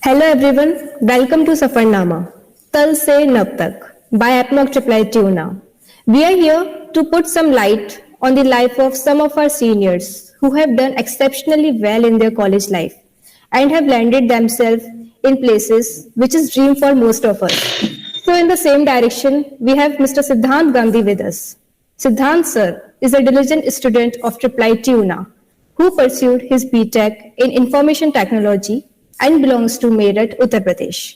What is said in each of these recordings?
Hello everyone, welcome to SAFARNAMA, Tal Se Nab Tak by EPMOC IIITU now. We are here to put some light on the life of some of our seniors who have done exceptionally well in their college life and have landed themselves in places which is dream for most of us. So in the same direction, we have Mr. Siddhant Gandhi with us. Siddhant sir is a diligent student of IIITU now who pursued his BTech in Information Technology and belongs to Meerut, Uttar Pradesh.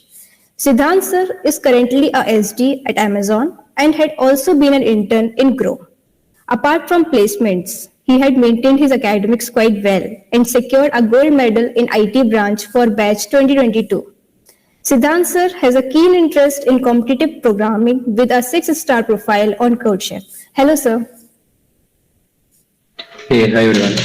Siddhant sir is currently a SD at Amazon and had also been an intern in Grow. Apart from placements, he had maintained his academics quite well and secured a gold medal in IT branch for batch 2022. Siddhant sir has a keen interest in competitive programming with a 6-star profile on CodeChef. Hello, sir. Hey, hi everyone.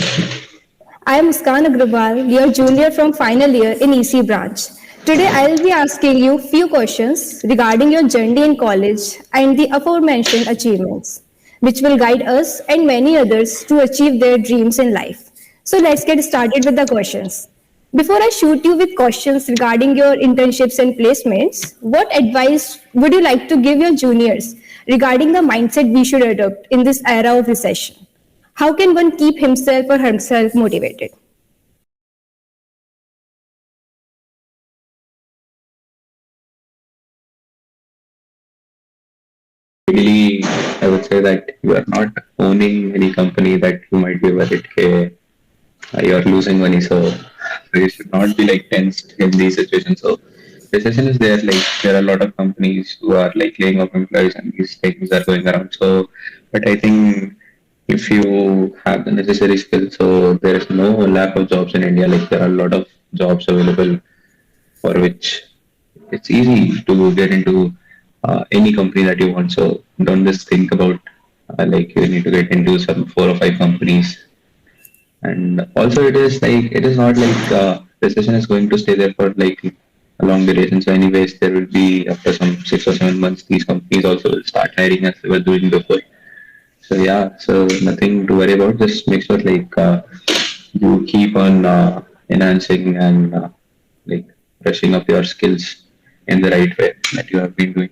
I am Muskan Agrawal, your junior from final year in EC branch. Today I will be asking you few questions regarding your journey in college and the aforementioned achievements, which will guide us and many others to achieve their dreams in life. So let's get started with the questions. Before I shoot you with questions regarding your internships and placements, what advice would you like to give your juniors regarding the mindset we should adopt in this era of recession? How can one keep himself or herself motivated? Ideally, I would say that you are not owning any company that you might be worried you are losing money. So you should not be like tensed in these situations. So recession is there. Like there are a lot of companies who are like laying off employees, and these things are going around. So, but I think if you have the necessary skills, so there is no lack of jobs in India. Like there are a lot of jobs available for which it's easy to get into any company that you want. So don't just think about like you need to get into some 4 or 5 companies. And also, it is not like recession is going to stay there for like a long duration. So, anyways, there will be after some 6 or 7 months, these companies also will start hiring as they were doing before. So yeah, so nothing to worry about. Just make sure like you keep on enhancing and like brushing up your skills in the right way that you have been doing.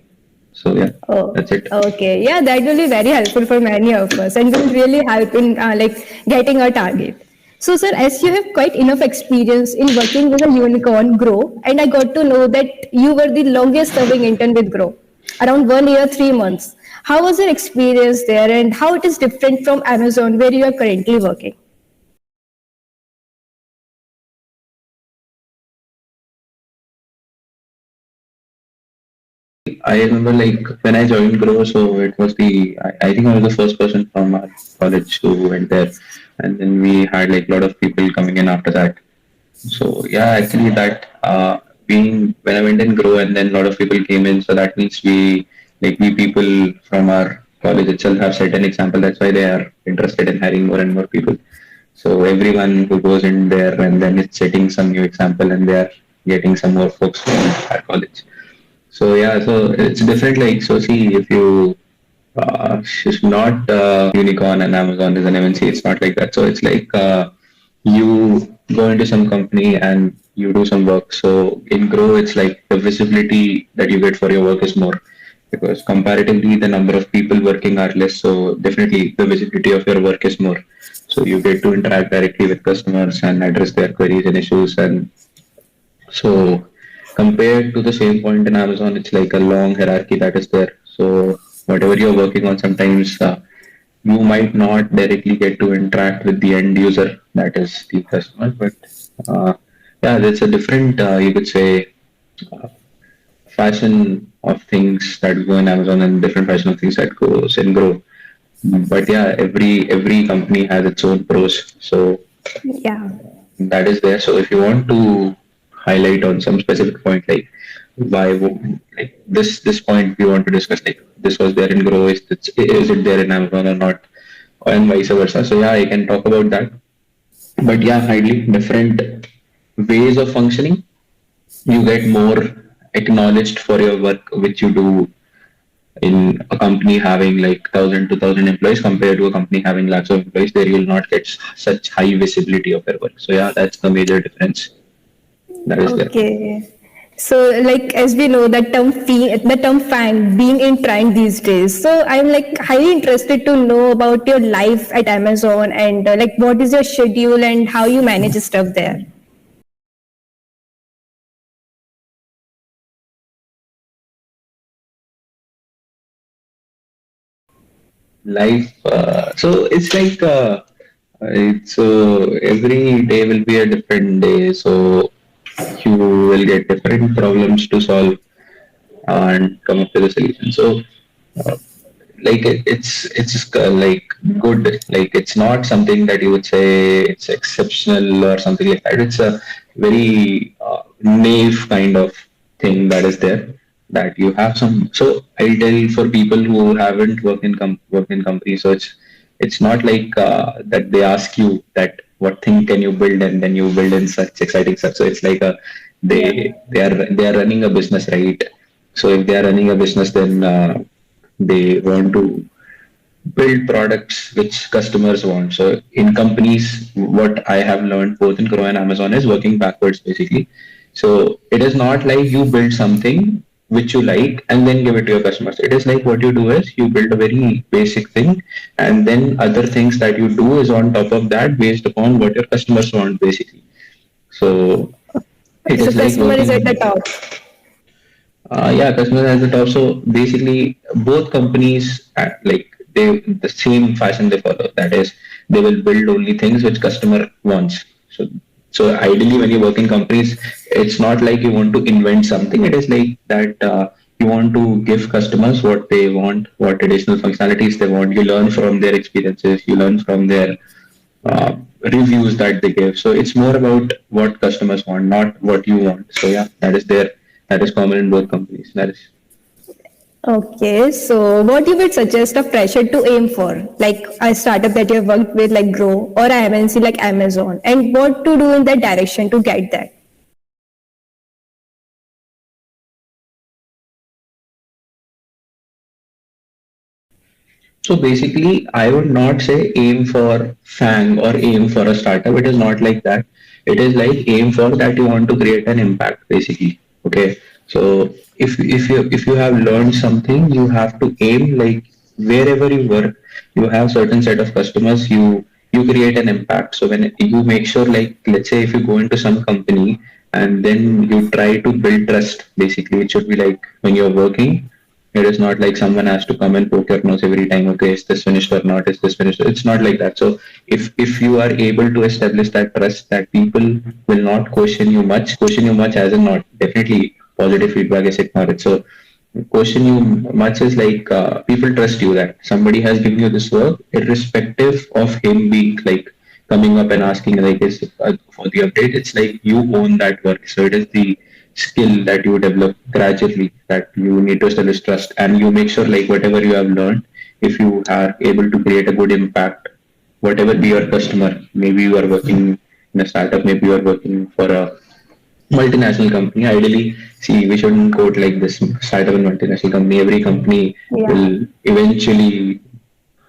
So yeah, Oh, that's it. okay. Yeah, that will be very helpful for many of us and will really help in like getting our target. So, sir, as you have quite enough experience in working with a unicorn, Grow, and I got to know that you were the longest serving intern with Grow, around 1 year, 3 months. How was your experience there and how it is different from Amazon where you are currently working? I remember like when I joined Grow, so it was I think I was the first person from our college who went there, and then we had like a lot of people coming in after that. So yeah, actually that being when I went in Grow and then a lot of people came in, so that means we people from our college itself have set an example. That's why they are interested in hiring more and more people. So everyone who goes in there and then it's setting some new example and they are getting some more folks from our college. So yeah, so it's different. Like so, see if you it's not unicorn and Amazon is an MNC. It's not like that. So it's like you go into some company and you do some work. So in Grow, it's like the visibility that you get for your work is more because comparatively the number of people working are less. So definitely the visibility of your work is more. So you get to interact directly with customers and address their queries and issues. And so compared to the same point in Amazon, it's like a long hierarchy that is there. So whatever you're working on, sometimes you might not directly get to interact with the end user, that is the customer. But uh, yeah, there's a different, you could say, uh, fashion of things that go in Amazon and different fashion of things that goes in Grow. But yeah, every company has its own pros. So Yeah. that is there. So if you want to highlight on some specific point, like like this point we want to discuss, like this was there in Grow, is it there in Amazon or not, and vice versa. So yeah, I can talk about that. But yeah, ideally different ways of functioning. You get more acknowledged for your work which you do in a company having like 1,000 2,000 employees compared to a company having lots of employees. There you will not get such high visibility of your work. So yeah, that's the major difference that is there. Okay. So, like as we know, the term "fang" being in trend these days. So, I'm like highly interested to know about your life at Amazon and like what is your schedule and how you manage stuff there. Life. So it's like every day will be a different day. So you will get different problems to solve and come up with a solution. So uh, it's just like good. Like it's not something that you would say it's exceptional or something like that. It's a very naive kind of thing that is there, that you have some. So I'll tell you, for people who haven't worked in companies, so it's not like that they ask you that what thing can you build, and then you build in such exciting stuff. So it's like a they are running a business, right? So if they are running a business, then they want to build products which customers want. So in companies, what I have learned both in Grow and Amazon is working backwards basically. So it is not like you build something which you like and then give it to your customers. It is like what you do is you build a very basic thing, and then other things that you do is on top of that based upon what your customers want basically. So it So, is like customer is at the working. top. Yeah, customer has the top. So basically, both companies like they the same fashion they follow. That is, they will build only things which customer wants. So ideally, when you work in companies, it's not like you want to invent something. It is like that you want to give customers what they want, what additional functionalities they want. You learn from their experiences. You learn from their reviews that they give. So it's more about what customers want, not what you want. So yeah, that is there. That is common in both companies. That is. Okay, so what you would suggest a fresher to aim for, like a startup that you have worked with, like Grow, or a MNC like Amazon, and what to do in that direction to get that? So basically, I would not say aim for FANG or aim for a startup. It is not like that. It is like aim for that you want to create an impact, basically. Okay. So if you have learned something, you have to aim like wherever you work, you have certain set of customers. You create an impact. So when you make sure, like let's say if you go into some company and then you try to build trust, basically it should be like when you're working, it is not like someone has to come and poke your nose every time. Okay, is this finished or not? Is this finished? It's not like that. So if you are able to establish that trust, that people will not question you much as in not definitely positive feedback is ignored. So question you much is like people trust you that somebody has given you this work, irrespective of him being like coming up and asking like is for the update. It's like you own that work. So it is the skill that you develop gradually, that you need to establish trust, and you make sure like whatever you have learned, if you are able to create a good impact, whatever be your customer, maybe you are working in a startup, maybe you are working for a multinational company. Ideally, see, we shouldn't quote like this startup and multinational company. Every company Yeah. will eventually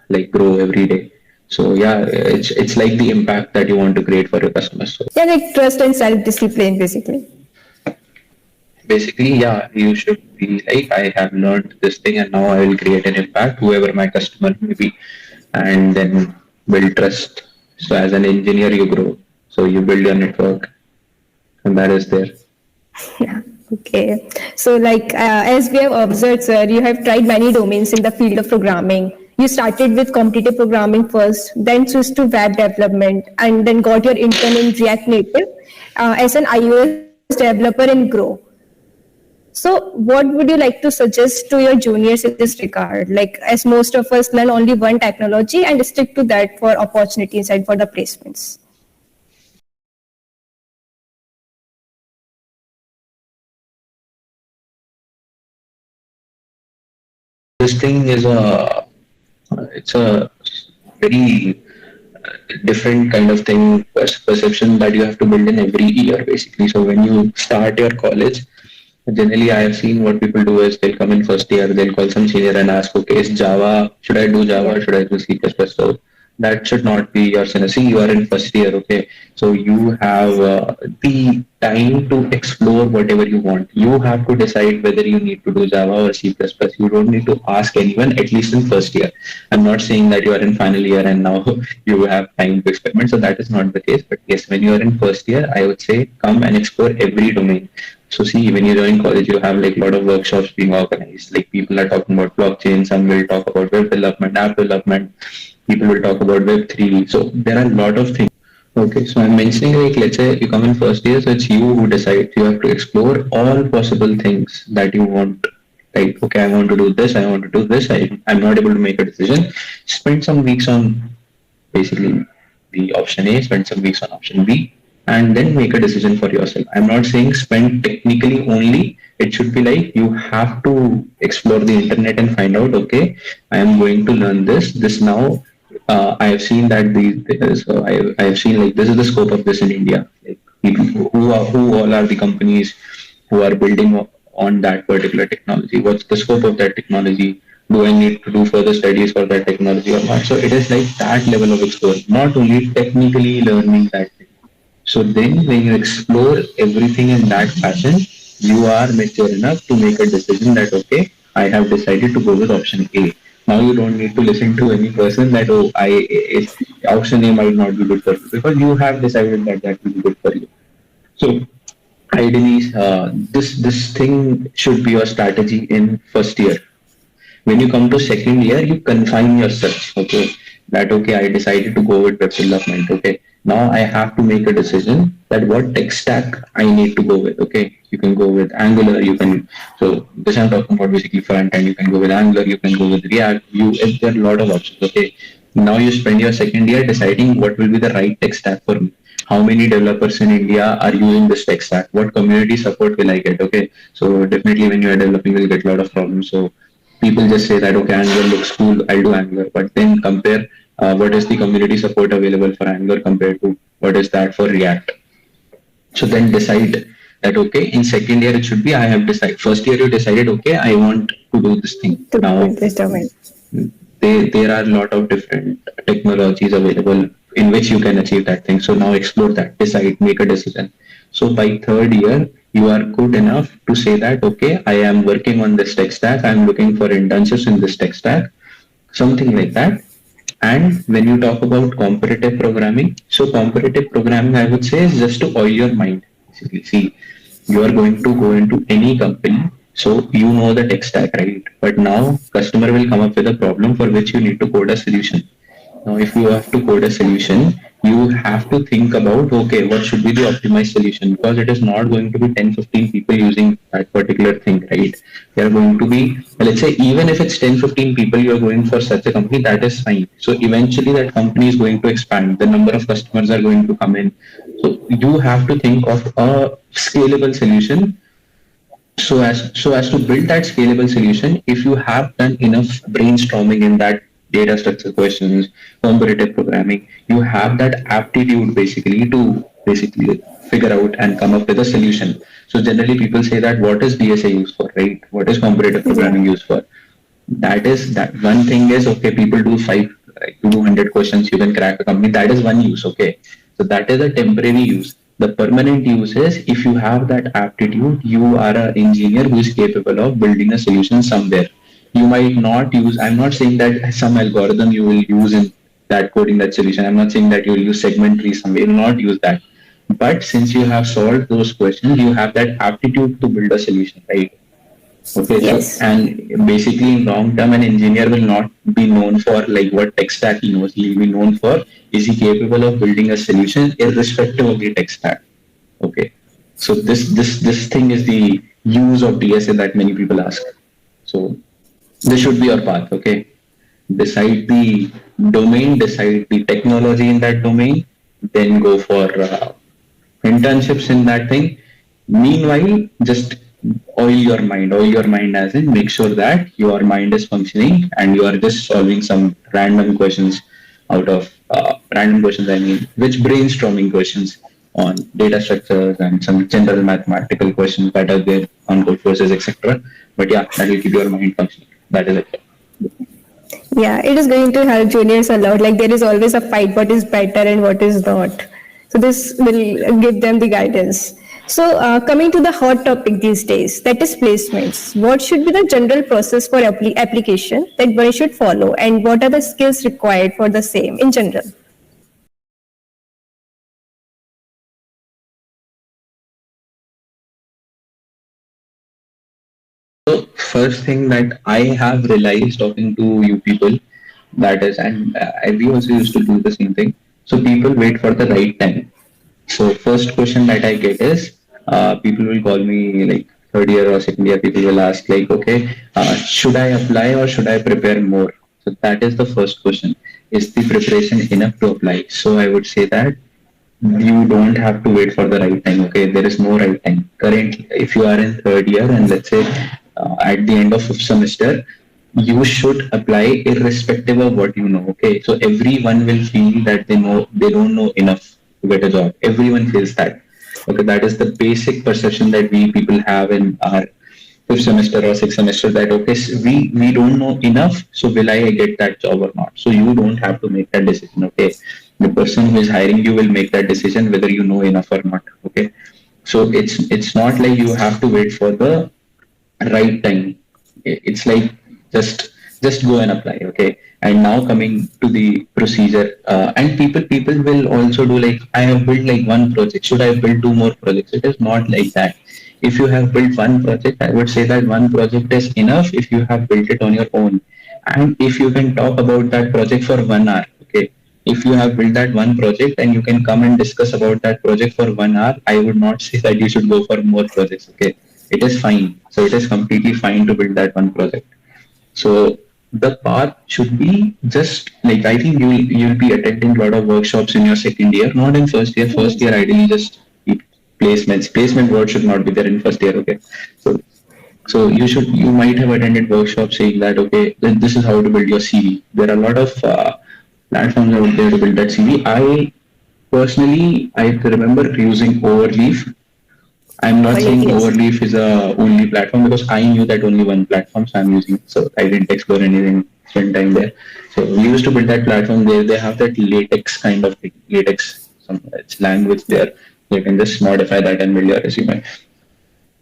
like grow every day. So yeah, it's like the impact that you want to create for your customers. So Yeah, like trust and self-discipline, basically. basically, yeah, you should be like, I have learned this thing and now I will create an impact, whoever my customer may be, and then build trust. So as an engineer, you grow. So you build your network, and that is there. Yeah. Okay. So, like as we have observed, sir, you have tried many domains in the field of programming. You started with competitive programming first, then switched to web development, and then got your intern in React Native as an iOS developer in Grow. So, what would you like to suggest to your juniors in this regard? Like, as most of us learn only one technology and stick to that for opportunities and for the placements. This thing is it's a very different kind of thing, perception that you have to build in every year, basically. So when you start your college, generally, I have seen what people do is they'll come in first year, they'll call some senior and ask, okay, is Java, should I do Yeah. Java, should I do C++? So that should not be your scenario. See, you are in first year, okay? So you have the time to explore whatever you want. You have to decide whether you need to do Java or C++. You don't need to ask anyone, at least in first year. I'm not saying that you are in final year and now you have time to experiment. So that is not the case. But yes, when you are in first year, I would say come and explore every domain. So see, when you join college, you have like a lot of workshops being organized. Like people are talking about blockchain, some will talk about web development, app development. People will talk about Web3. So there are a lot of things. Okay, so I'm mentioning like let's say you come in first year, so it's you who decides. You have to explore all possible things that you want. Like, okay, I want to do this, I want to do this, I'm not able to make a decision. Spend some weeks on basically the option A, spend some weeks on option B, and then make a decision for yourself. I'm not saying spend technically only. It should be like you have to explore the internet and find out, okay, I am going to learn this now. I have seen that so I have seen like this is the scope of this in India. Like people who all are the companies who are building on that particular technology. What's the scope of that technology? Do I need to do further studies for that technology or not? So it is like that level of exposure, not only technically learning that thing. So then when you explore everything in that fashion, you are mature enough to make a decision that, okay, I have decided to go with option A. Now you don't need to listen to any person that, oh, option A might not be good for you because you have decided that that will be good for you. So ideally, this thing should be your strategy in first year. When you come to second year, you confine your search. Okay, that okay, I decided to go with web development. Okay, now I have to make a decision that what tech stack I need to go with. Okay, you can go with Angular. You can so this I'm talking about basically front end. You can go with Angular. You can go with React. There are a lot of options. Okay, now you spend your second year deciding what will be the right tech stack for me. How many developers in India are using this tech stack? What community support will I get? Okay, so definitely when you are developing, you'll get a lot of problems. So people just say that okay, Angular looks cool, I'll do Angular, but then compare what is the community support available for Angular compared to what is that for React. So then decide that okay, in second year it should be I have decided. First year you decided okay, I want to do this thing. To Now this domain. there are a lot of different technologies available in which you can achieve that thing. So now explore that, decide, make a decision. So by third year, you are good enough to say that, okay, I am working on this tech stack. I'm looking for internships in this tech stack, something like that. And when you talk about competitive programming, so competitive programming, I would say, is just to oil your mind. Basically, see, you are going to go into any company, so you know the tech stack, right? But now customer will come up with a problem for which you need to code a solution. Now, if you have to code a solution, you have to think about, okay, what should be the optimized solution? Because it is not going to be 10, 15 people using that particular thing, right? There are going to be, let's say, even if it's 10, 15 people you are going for such a company, that is fine. So eventually that company is going to expand. The number of customers are going to come in. So you have to think of a scalable solution so as to build that scalable solution. If you have done enough brainstorming in that data structure questions, comparative programming, you have that aptitude basically figure out and come up with a solution. So generally people say that what is DSA used for, right? What is comparative programming used for? That one thing is okay, people do 200 questions, you can crack a company. That is one use, okay. So that is a temporary use. The permanent use is if you have that aptitude, you are an engineer who is capable of building a solution somewhere. You might not use, I'm not saying that some algorithm you will use in that coding that solution. I'm not saying that you will use segment tree somewhere, you will not use that. But since you have solved those questions, you have that aptitude to build a solution, right? Okay, so Yes. and basically in long term, an engineer will not be known for like what tech stack he knows. He will be known for is he capable of building a solution irrespective of the tech stack. Okay, so this thing is the use of DSA that many people ask. So this should be your path. Okay, decide the domain, decide the technology in that domain, then go for internships in that thing. Meanwhile, just oil your mind as in make sure that your mind is functioning and you are just solving some random questions out of random questions, I mean, which brainstorming questions on data structures and some general mathematical questions that are there on code courses, etc. But yeah, that will keep your mind functioning. That is it. Yeah, it is going to help juniors a lot. Like there is always a fight, what is better and what is not. So this will give them the guidance. So coming to the hot topic these days, that is placements. What should be the general process for application that one should follow, and what are the skills required for the same in general? So first thing that I have realized talking to you people, that is, and we also used to do the same thing. So people wait for the right time. So first question that I get is, people will call me like third year or second year. People will ask like, okay, should I apply or should I prepare more? So that is the first question. Is the preparation enough to apply? So I would say that you don't have to wait for the right time. Okay, there is no right time. Currently, if you are in third year and let's say at the end of fifth semester, you should apply irrespective of what you know. Okay, so everyone will feel that they don't know enough to get a job. Everyone feels that. Okay, that is the basic perception that we people have in our fifth semester or sixth semester, that okay, we don't know enough, so will I get that job or not? So you don't have to make that decision. Okay, the person who is hiring you will make that decision whether you know enough or not. Okay, so it's not like you have to wait for the right time. It's like just go and apply. Okay, and now coming to the procedure, and people will also do like, I have built like one project, should I build two more projects? It is not like that. If you have built one project, I would say that one project is enough if you have built it on your own, and if you can talk about that project for 1 hour. Okay, if you have built that one project and you can come and discuss about that project for 1 hour, I would not say that you should go for more projects. Okay, it is fine. So it is completely fine to build that one project. So the path should be just like, I think you'll be attending a lot of workshops in your second year, not in first year. First year ideally just keep placements. Placement word should not be there in first year. Okay, so you might have attended workshops saying that okay, this is how to build your CV. There are a lot of platforms out there to build that CV. I remember using Overleaf. I'm not saying Yes. Overleaf is a only platform, because I knew that only one platform, so I'm using it. So I didn't explore anything, spend time there. So we used to build that platform there. They have that latex kind of thing, latex, some it's language there. You can just modify that and build your resume.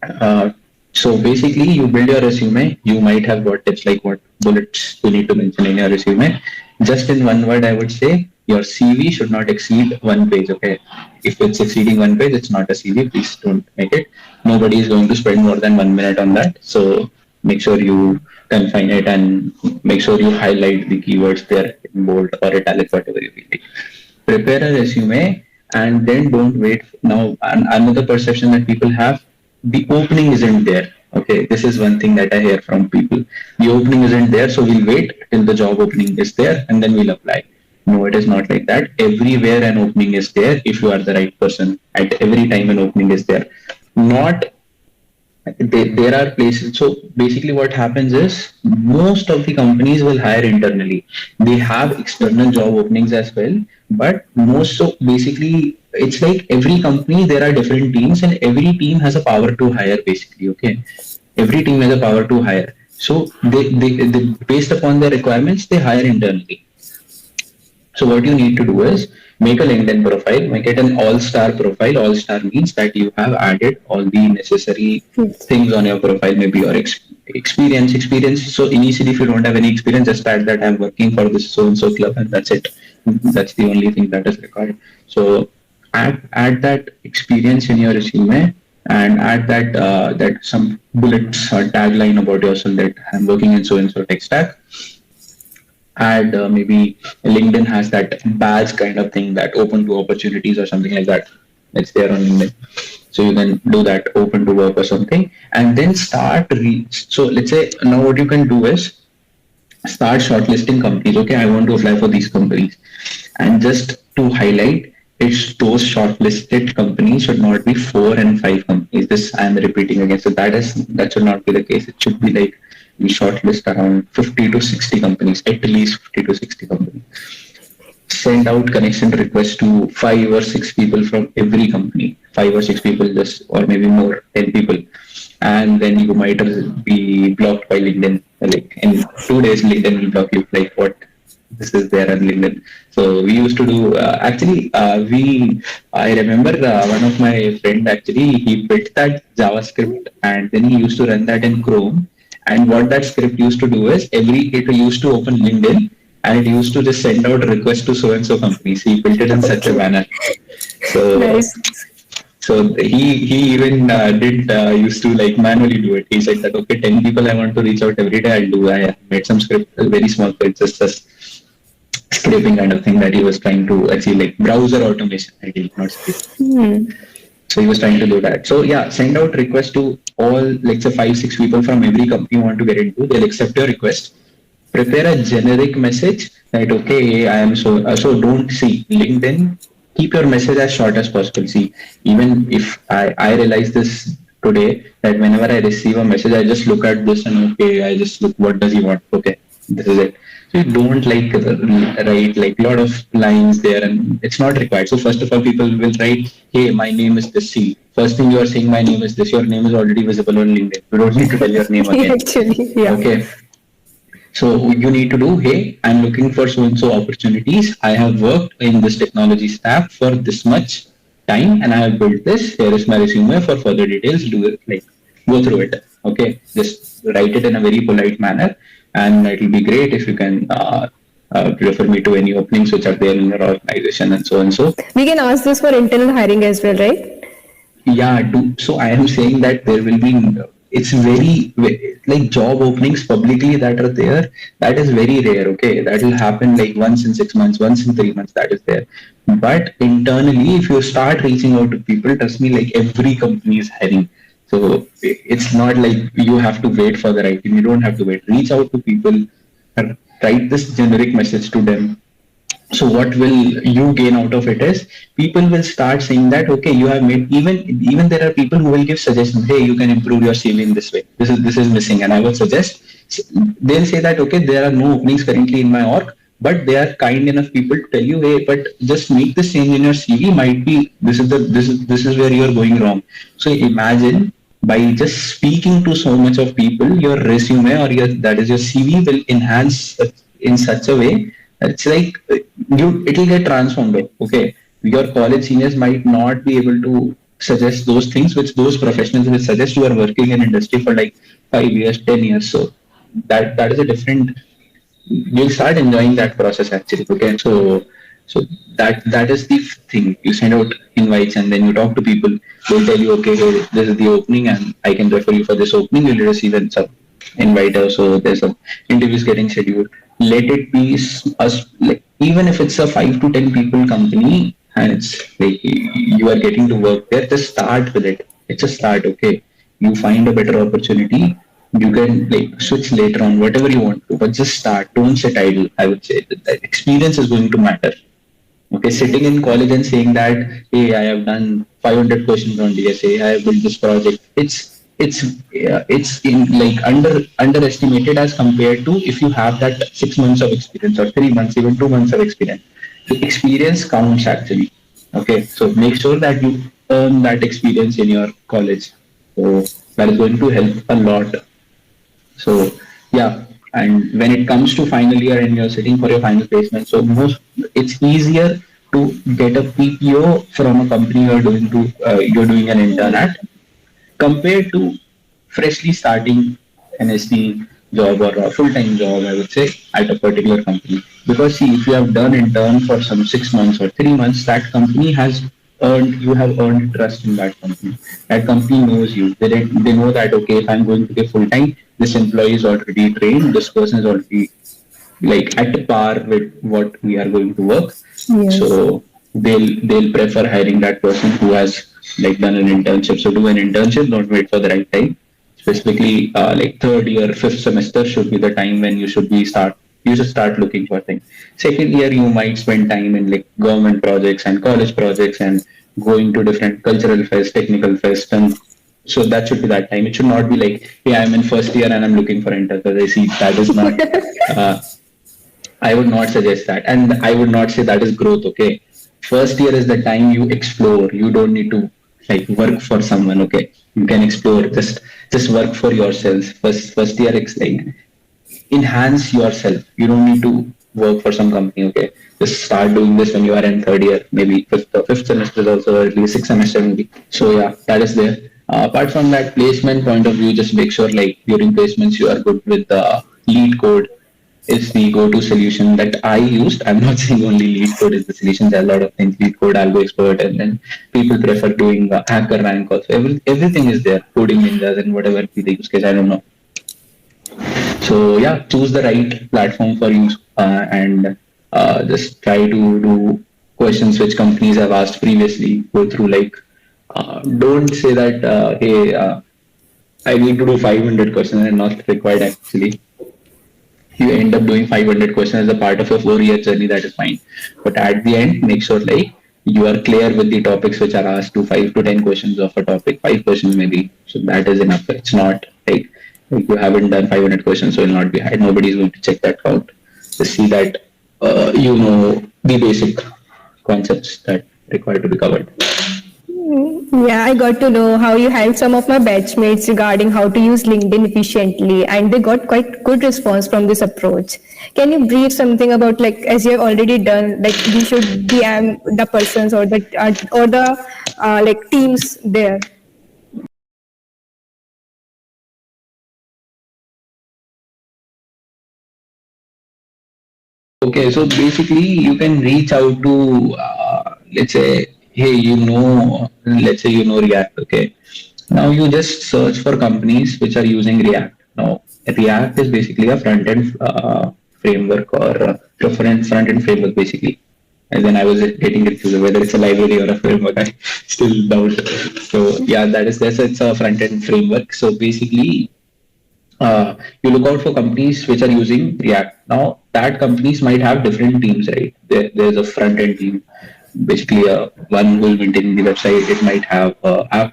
Uh, so basically, you build your resume. You might have got tips like what bullets you need to mention in your resume. Just in one word, I would say your CV should not exceed 1 page. Okay, if it's exceeding 1 page, it's not a CV. Please don't make it. Nobody is going to spend more than 1 minute on that. So make sure you confine it and make sure you highlight the keywords there in bold or italic, whatever you feel like. Prepare a resume and then don't wait. Now, another perception that people have, the opening isn't there. Okay, this is one thing that I hear from people. The opening isn't there, so we'll wait till the job opening is there and then we'll apply. No, it is not like that. Everywhere an opening is there if you are the right person. At every time an opening is there. Not there are places. So basically what happens is most of the companies will hire internally. They have external job openings as well, but most, so basically it's like every company there are different teams and every team has a power to hire basically. Okay, every team has a power to hire. So they based upon their requirements they hire internally. So what you need to do is make a LinkedIn profile, make it an all-star profile. All-star means that you have added all the necessary Yes. things on your profile, maybe your experience. So initially, if you don't have any experience, just add that I'm working for this so-and-so club, and that's it. That's the only thing that is required. So add that experience in your resume and add that some bullets or tagline about yourself that I'm working in so-and-so tech stack. Add maybe LinkedIn has that badge kind of thing, that open to opportunities or something like that. It's there on LinkedIn. So you can do that, open to work or something, and then so let's say now what you can do is start shortlisting companies. Okay, I want to apply for these companies, and just to highlight, it's those shortlisted companies should not be 4 and 5 companies. This I am repeating again. So that should not be the case. It should be like we shortlist around 50 to 60 companies, at least 50 to 60 companies. Send out connection requests to 5 or 6 people from every company, 5 or 6 people, just or maybe more, 10 people, and then you might be blocked by LinkedIn. Like in 2 days, LinkedIn will block you. Like what? This is there on LinkedIn. So we used to do actually. I remember one of my friend actually he built that JavaScript and then he used to run that in Chrome. And what that script used to do is it used to open LinkedIn and it used to just send out requests to so and so companies. He built it in such a manner. So Nice. he even did used to like manually do it. He said that okay, 10 people I want to reach out every day. I'll do. I made some script, a very small script, just a scraping kind of thing that he was trying to achieve, like browser automation. I did not script. Hmm. So he was trying to do that. So yeah, send out requests to all, let's say 5, 6 people from every company you want to get into. They'll accept your request. Prepare a generic message that okay, I am so don't see LinkedIn. Keep your message as short as possible. See, even if I realize this today that whenever I receive a message, I just look at this and okay, I just look what does he want. Okay, this is it. So you don't like write like a lot of lines there, and it's not required. So first of all, people will write, "Hey, my name is this." See, first thing you are saying, "My name is this." Your name is already visible on LinkedIn. You don't need to tell your name again. Actually, yeah. Okay. So you need to do, hey, I'm looking for so and so opportunities. I have worked in this technology stack for this much time, and I have built this. Here is my resume for further details. Do it like go through it. Okay, just write it in a very polite manner, and it will be great if you can refer me to any openings which are there in your organization and so and so. We can ask this for internal hiring as well, right? Yeah, do so. I am saying that there will be. It's very like job openings publicly that are there. That is very rare. Okay, that will happen like once in 6 months, once in 3 months. That is there. But internally, if you start reaching out to people, trust me, like every company is hiring. So it's not like you have to wait for the right team. You don't have to wait. Reach out to people, write this generic message to them. So what will you gain out of it is people will start saying that okay, you have made, even there are people who will give suggestions. Hey, you can improve your CV in this way. This is missing, and I would suggest. They'll say that okay, there are no openings currently in my org, but they are kind enough people to tell you, hey, but just make this change in your CV. Might be this is where you are going wrong. So imagine by just speaking to so much of people, your resume or your CV will enhance in such a way. It's like it'll get transformed. Okay, your college seniors might not be able to suggest those things which those professionals will suggest who are working in industry for like 5 years, 10 years. So that is a different. You'll start enjoying that process actually. Okay, so that is the thing. You send out invites and then you talk to people. They'll tell you, okay, hey, this is the opening, and I can refer you for this opening. You'll receive an invite. So there's some interviews getting scheduled. Let it be us, like even if it's a 5 to 10 people company and it's like you are getting to work there, just start with it. It's a start. Okay, you find a better opportunity, you can like switch later on, whatever you want to, but just start. Don't sit idle. I would say that experience is going to matter. Okay, sitting in college and saying that, hey, I have done 500 questions on DSA, I have built this project. It's in like underestimated as compared to if you have that 6 months of experience or 3 months, even 2 months of experience. The experience counts actually. Okay, so make sure that you earn that experience in your college. So that is going to help a lot. So yeah, and when it comes to final year and you're sitting for your final placement, so it's easier to get a PPO from a company you're doing an intern at compared to freshly starting an SD job or a full-time job, I would say, at a particular company. Because see, if you have done intern for some 6 months or 3 months, that company you have earned trust in that company. That company knows you. They know that, okay, if I'm going to be full-time, this employee is already trained, this person is already like at par with what we are going to work. Yes. So they'll prefer hiring that person who has like done an internship. So do an internship, don't wait for the right time. Specifically, like third year, fifth semester should be the time when you should start looking for things. Second year, you might spend time in like government projects and college projects and going to different cultural fest, technical fest, and so that should be that time. It should not be like, hey, I'm in first year and I'm looking for intern. Because I see that is not. I would not suggest that, and I would not say that is growth. Okay, first year is the time you explore. You don't need to like work for someone. Okay, You can explore. Just work for yourself. First year, it's like enhance yourself. You don't need to work for some company. Okay, just start doing this when you are in third year, maybe fifth semester is also, or at least sixth semester maybe. So yeah, that is there. Apart from that placement point of view, just make sure like during placements you are good with the lead code is the go-to solution that I used. I'm not saying only lead code is the solution. There are a lot of things, lead code, algo expert, and then people prefer doing hacker rank also. Everything is there, coding ninjas and whatever be the use case, I don't know. So yeah, choose the right platform for you, and just try to do questions which companies have asked previously. Go through like, don't say that, hey, I need to do 500 questions and not required actually. You end up doing 500 questions as a part of a 4-year journey, that is fine. But at the end, make sure like you are clear with the topics which are asked, to 5 to 10 questions of a topic, 5 questions maybe. So that is enough. It's not like you haven't done 500 questions, so it will not be hard. Nobody is going to check that out. Just see that you know the basic concepts that require to be covered. Yeah, I got to know how you helped some of my batchmates regarding how to use LinkedIn efficiently, and they got quite good response from this approach. Can you brief something about, like, as you have already done, like we should DM the persons or the like teams there? Okay, so basically you can reach out to, let's say, hey, let's say React. Okay, now you just search for companies which are using React. Now, React is basically a front end framework, or a front end framework basically. And then I was getting confused whether it's a library or a framework. I still doubt. So yeah, it's a front end framework. So basically, you look out for companies which are using React. Now, that companies might have different teams, right? There's a front end team, basically one who is maintaining the website. It might have a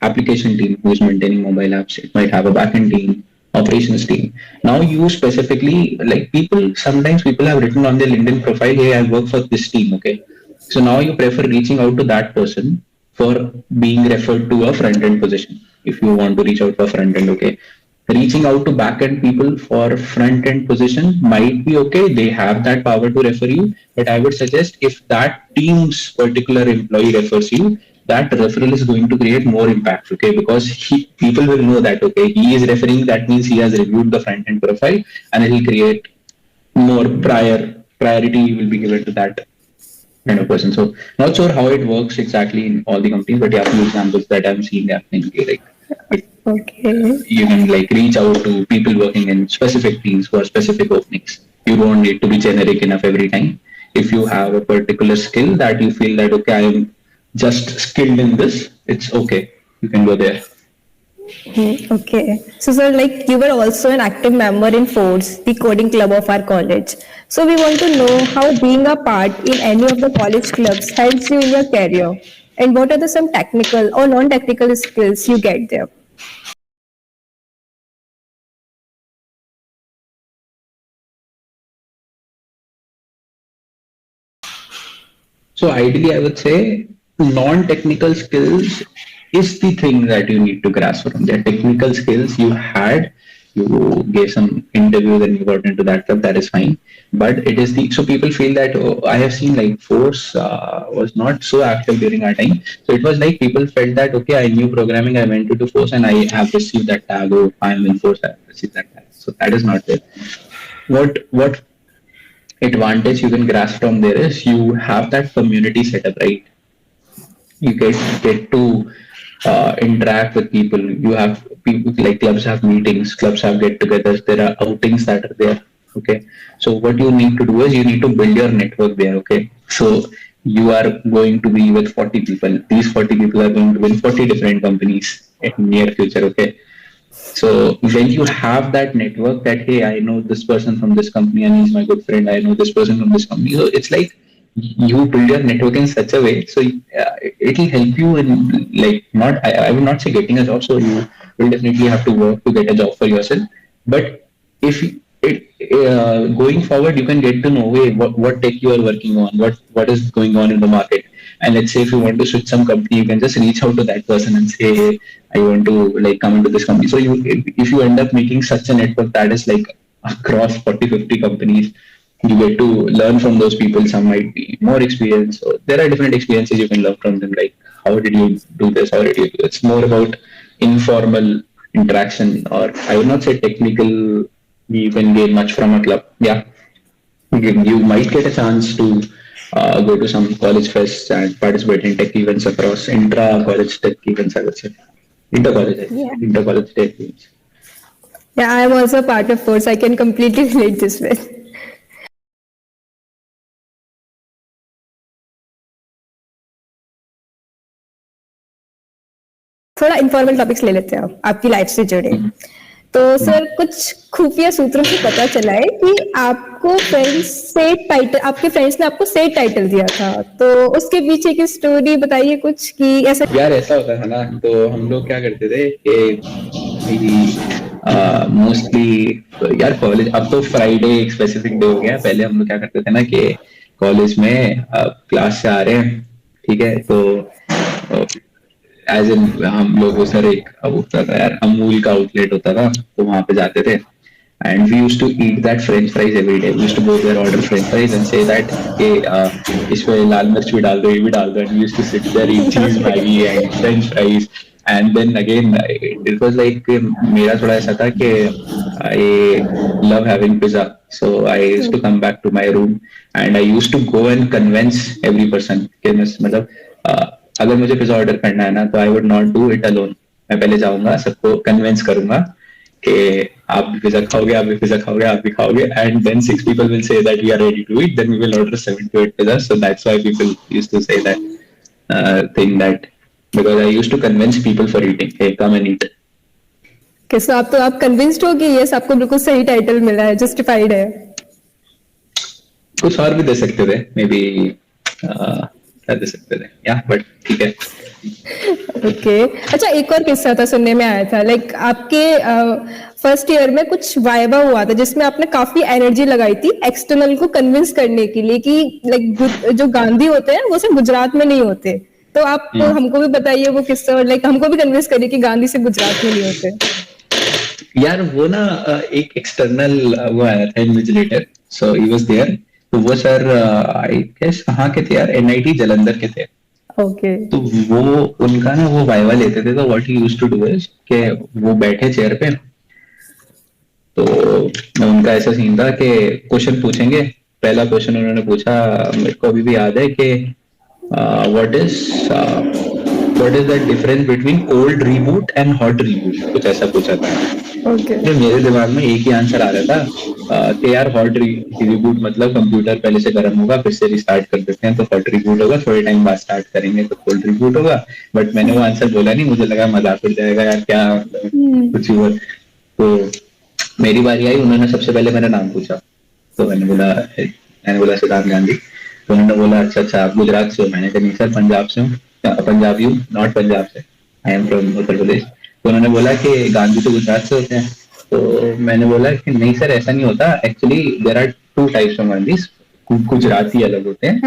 application team who is maintaining mobile apps. It might have a backend team, operations team. Now, you specifically, like sometimes people have written on their LinkedIn profile, hey, I work for this team. Okay, so now you prefer reaching out to that person for being referred to a front end position. If you want to reach out for front end, okay, reaching out to back-end people for front-end position might be okay. They have that power to refer you, but I would suggest if that team's particular employee refers you, that referral is going to create more impact, okay? Because people will know that, okay, he is referring, that means he has reviewed the front-end profile, and it will create more priority will be given to that kind of person. So not sure how it works exactly in all the companies, but yeah, few examples that I'm seeing happening, like, Okay. you can like reach out to people working in specific teams for specific openings. You don't need to be generic enough every time. If you have a particular skill that you feel that, okay, I am just skilled in this, it's okay. You can go there. Okay. So, sir, like you were also an active member in Force, the coding club of our college. So, we want to know how being a part in any of the college clubs helps you in your career, and what are some technical or non-technical skills you get there. So ideally, I would say non-technical skills is the thing that you need to grasp from. The technical skills you had, you gave some interviews and you got into that club, that is fine. But it is so people feel that, oh, I have seen like Force was not so active during our time. So it was like people felt that, okay, I knew programming, I went into Force and I have received that tag, oh, I am in Force, I have received that tag. So that is not it. What advantage you can grasp from there is you have that community setup, right? You get to interact with people. You have people like clubs have meetings, clubs have get-togethers. There are outings that are there. Okay, so what you need to do is you need to build your network there. Okay, so you are going to be with 40 people. These 40 people are going to be in 40 different companies in near future. Okay, so when you have that network that, hey, I know this person from this company and he's my good friend, I know this person from this company. So it's like you build your network in such a way. So it will help you in like I would not say getting a job. So you will definitely have to work to get a job for yourself. But if going forward, you can get to know, hey, what tech you are working on, what is going on in the market. And let's say if you want to switch some company, you can just reach out to that person and say, hey, I want to like come into this company. So you, if you end up making such a network that is like across 40-50 companies, you get to learn from those people. Some might be more experienced. So there are different experiences you can learn from them. Like, how did you do this? How did you do? It's more about informal interaction, or I would not say technical. You can gain much from a club. Yeah, you might get a chance to go to some college fests and participate in tech events across intra-college tech events, I would say. Inter-college, Yeah. inter-college tech events. Yeah, I am also a part of course. I can completely relate this with. थोड़ा informal topics ले लेते हैं अब आपकी life से जुड़े। तो sir कुछ खुफिया सूत्रों से पता चला है कि आपको फ्रेंड्स से टाइटल, आपके फ्रेंड्स ने आपको सेट टाइटल दिया था, तो उसके पीछे की स्टोरी बताइए कुछ कि ऐसा। यार ऐसा होता था ना, तो हम लोग क्या करते थे कि मोस्टली यार कॉलेज, अब तो फ्राइडे एक स्पेसिफिक डे हो गया, पहले हम लोग क्या करते थे ना कि कॉलेज में क्लास से आ रहे हैं, ठीक है, तो एज इन हम लोग सर एक अब होता था यार, अमूल का आउटलेट होता था, तो वहां पे जाते थे and we used to eat that french fries every day. We used to go there, order french fries and say that hey, इसमें लाल मिर्च भी डाल दो, ये भी डाल दो, and we used to sit there, eat cheese maggie and french fries. And then again it was like मेरा थोड़ा ऐसा था कि I love having pizza, so I used to come back to my room and I used to go and convince every person कि मतलब अगर मुझे pizza order करना है ना, तो I would not do it alone. मैं पहले जाऊंगा, सबको कन्विंस करूंगा कि आप भी पिज्जा खाओगे, आप भी पिज्जा खाओगे, आप भी खाओगे, and then 6 people will say that we are ready to eat, then we will order 7 to 8 pizzas. So that's why people used to say that thing, that because I used to convince people for eating, hey come and eat. कैसे आप convinced हो कि yes आपको बिल्कुल सही title मिला है, justified है? कुछ और भी दे सकते थे, मे बी क्या दे सकते थे, या बट ठीक है। ओके अच्छा, एक और किस्सा था सुनने में आया था, लाइक आपके फर्स्ट ईयर में कुछ वाइवा हुआ था जिसमें आपने काफी एनर्जी लगाई थी एक्सटर्नल को कन्विंस करने के लिए कि लाइक जो गांधी होते हैं वो सिर्फ गुजरात में नहीं होते, तो आप हमको भी बताइए वो किस्सा, और लाइक हमको भी कन्विंस करिए कि गांधी सिर्फ गुजरात में नहीं होते। यार वो ना एक एक्सटर्नल वो आया था invigilator, so he was there, तो वो सर आई गेस कहाँ के थे यार, एनआईटी जालंधर के थे। ओके तो वो उनका ना वो वाइवा लेते थे, तो what he used to do is कि वो बैठे चेयर पे, तो उनका ऐसा सीन था कि क्वेश्चन पूछेंगे। पहला क्वेश्चन उन्होंने पूछा, मेरे को अभी भी याद है कि what is the difference between cold reboot and hot reboot, कुछ ऐसा पूछा था। ओके मेरे दिमाग में एक ही आंसर आ रहा था कि यार हॉट रीबूट मतलब कंप्यूटर पहले से गर्म होगा, फिर से रिस्टार्ट कर देते हैं, तो हॉट रीबूट होगा, थोड़े टाइम बाद स्टार्ट करेंगे तो कोल्ड रीबूट होगा। बट मैंने वो आंसर बोला नहीं, मुझे लगा मजाक उड़ जाएगा यार, क्या कुछ हुआ। तो मेरी बारी आई, उन्होंने सबसे पहले मेरा नाम पूछा, तो मैंने बोला सिद्धांत गांधी। तो उन्होंने बोला अच्छा आप गुजरात से हो? मैंने कहा नहीं सर, पंजाब से हूँ, पंजाबी हूँ, नॉट पंजाब से, I am from Uttar Pradesh. तो उन्होंने बोला कि गांधी तो गुजरात से होते हैं। तो मैंने बोला कि नहीं सर ऐसा नहीं होता, actually there are 2 types of Gandhis, Gujarati अलग होते हैं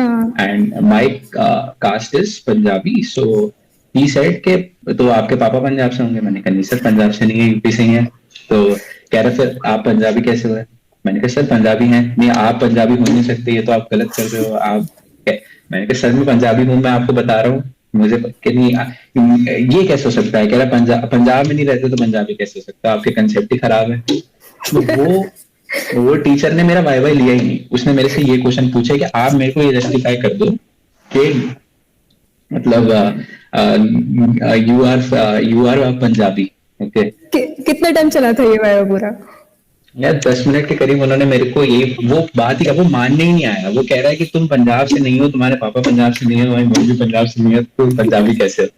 and my caste is Punjabi. So he said के तो आपके पापा पंजाब से होंगे? मैंने कहा नहीं सर पंजाब से नहीं है, यूपी से ही है। तो कह रहा फिर आप पंजाबी कैसे हुए? मैंने कहा सर पंजाबी हैं। नहीं आप पंजाबी हो नहीं सकते, ये तो आप गलत कर रहे हो। आप मैंने कहा सर मैं पंजाबी हूँ, मैं आपको बता रहा हूँ, मुझे नहीं ये कैसे हो सकता है? कह रहा पंजाब में नहीं रहते तो पंजाबी कैसे हो सकता है, आपके कंसेप्ट ही खराब है। तो वो टीचर ने मेरा वाइवा लिया ही नहीं, उसने मेरे से ये क्वेश्चन पूछा कि आप मेरे को ये जस्टिफाई कर दो कि मतलब यू आर पंजाबी। ओके कितना टाइम चला था ये वाइवा पूरा? यार 10 मिनट के करीब उन्होंने मेरे को ये वो बात ही, वो मानने ही नहीं आया। वो कह रहा है कि तुम पंजाब से नहीं हो, तुम्हारे पापा पंजाब से नहीं है, तुम्हारी मम्मी भी पंजाब से नहीं है, तो पंजाबी कैसे हो?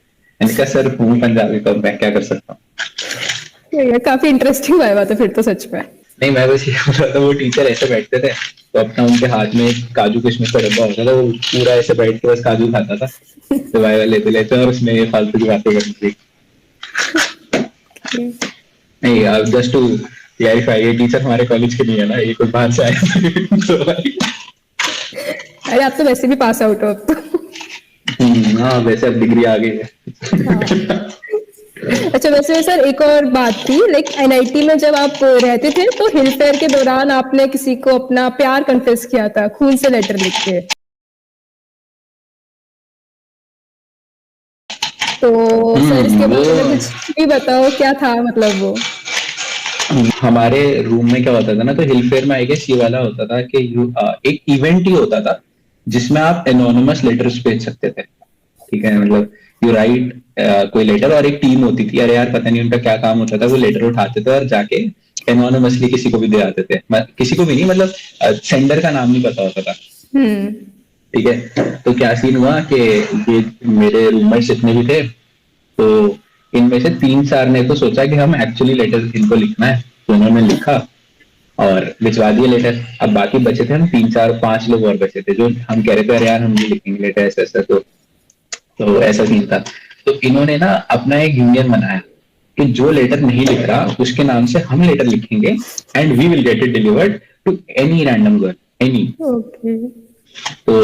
मैंने कहा सर हूँ पंजाबी, तो मैं क्या कर सकता हूँ। काफी इंटरेस्टिंग वाइवा था फिर तो सच में। नहीं मैं बस ये बोल रहा था, वो टीचर ऐसे बैठते थे तो अपना उनके हाथ में काजू किशमिश का डब्बा होता था, वो पूरा ऐसे बैठ के बस काजू खाता था, तो वाइवा लेते लेते और उसमें ये फालतू की बातें करनी थी। नहीं अब जस्ट टू क्लैरिफाई, ये टीचर हमारे कॉलेज के नहीं है ना, ये कोई बाहर से आया। तो अरे आप तो वैसे भी पास आउट हो अब तो। हाँ वैसे अब डिग्री आ गई है। हाँ। अच्छा, वैसे सर एक और बात थी, लाइक एनआईटी में जब आप रहते थे तो हिल फेयर के दौरान आपने किसी को अपना प्यार कन्फेस किया था खून से लेटर लिख के, तो सर इसके वो बारे में कुछ भी बताओ, क्या था मतलब वो? हमारे रूम में क्या होता था ना, तो हिल फेयर में आई गेस ये वाला होता था कि एक इवेंट ही होता था जिसमें आप एनोनिमस लेटर्स भेज सकते थे। ठीक है, मतलब यू राइट कोई लेटर, और एक टीम होती थी, अरे यार पता नहीं उनका क्या काम होता था, वो लेटर उठाते थे और जाके एनोनिमसली किसी को भी दे आते थे, किसी को भी नहीं, मतलब सेंडर का नाम नहीं पता होता था। हम्म। ठीक है, तो क्या सीन हुआ कि ये मेरे रूममेट्स जितने भी थे, तो इनमें से 3-4 ने तो सोचा कि हम एक्चुअली लेटर इनको लिखना है, तो उन्होंने लिखा और भिजवा दिए लेटर। अब बाकी बचे थे हम 3-4-5 लोग और बचे थे, जो हम कह रहे थे अरे यार हम नहीं लिखेंगे लेटर ऐसा ऐसा, तो ऐसा सीन था। तो इन्होंने ना अपना एक यूनियन बनाया कि जो लेटर नहीं लिख रहा उसके नाम से हम लेटर लिखेंगे and we will get it delivered to any random girl, any. Okay. तो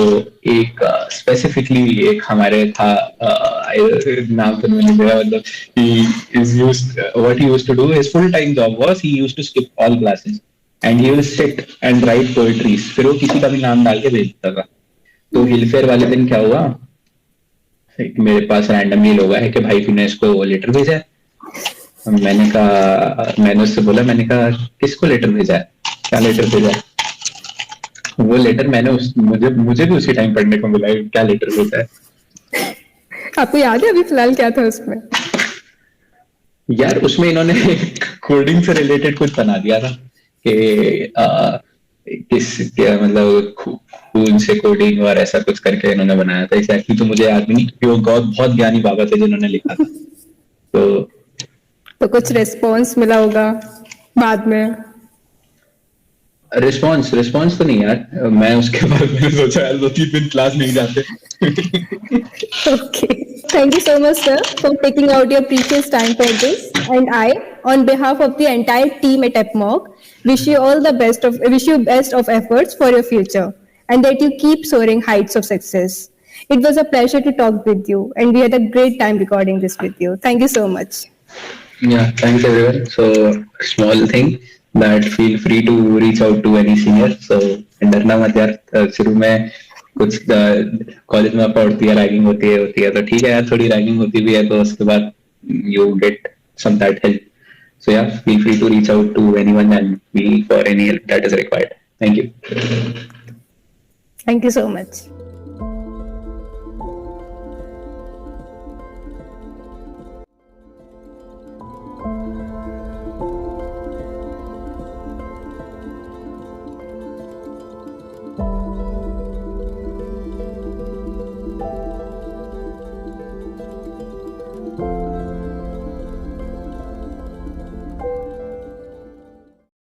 एक स्पेसिफिकली एक हमारे था, नाम तो मैंने दिया, मतलब he is used what he used to do, his full time job was he used to skip all classes and he will sit and write poetries, फिर वो किसी का भी नाम डाल के भेजता था। तो हिलफेयर वाले दिन क्या हुआ, मेरे पास रैंडमली लोग आए कि भाई तूने इसको लेटर भेजा है। मैंने कहा, मैंने उससे बोला, मैंने कहा किसको लेटर भेजा है, क्या लेटर भेजा है। वो लेटर मैंने मुझे मुझे भी उसी टाइम पढ़ने को मिला है, क्या लेटर भेजा है। आपको याद है अभी फिलहाल क्या था उसमें? यार उसमें इन्होंने कोडिंग से रिलेटेड कुछ बना दिया था कि किस क्या मतलब खून से कोडिंग और ऐसा कुछ करके इन्होंने बनाया था। एग्जैक्टली तो मुझे याद भी नहीं, क्योंकि वो बहुत ज्ञानी बाबा थे जिन्होंने लिखा था। तो कुछ रिस्पॉन्स मिला होगा बाद में? रिस्पॉन्स रिस्पॉन्स तो नहीं यार, मैं उसके बाद मैंने सोचा यार 2-3 दिन क्लास नहीं जाते। Okay. Thank you so much, sir, for taking out your precious time for this. And I, on behalf of the entire team at EPMOC, wish you best of efforts for your future, and that you keep soaring heights of success. It was a pleasure to talk with you, and we had a great time recording this with you. Thank you so much. Yeah, thanks everyone. So small thing that feel free to reach out to any senior. So डरना मत यार, शुरू में कुछ college में आपका होती है तो ठीक है यार, थोड़ी रैगिंग होती भी है, तो उसके बाद you get some that help. So yeah, feel free to reach out to anyone and me for any help that is required. Thank you. Thank you so much.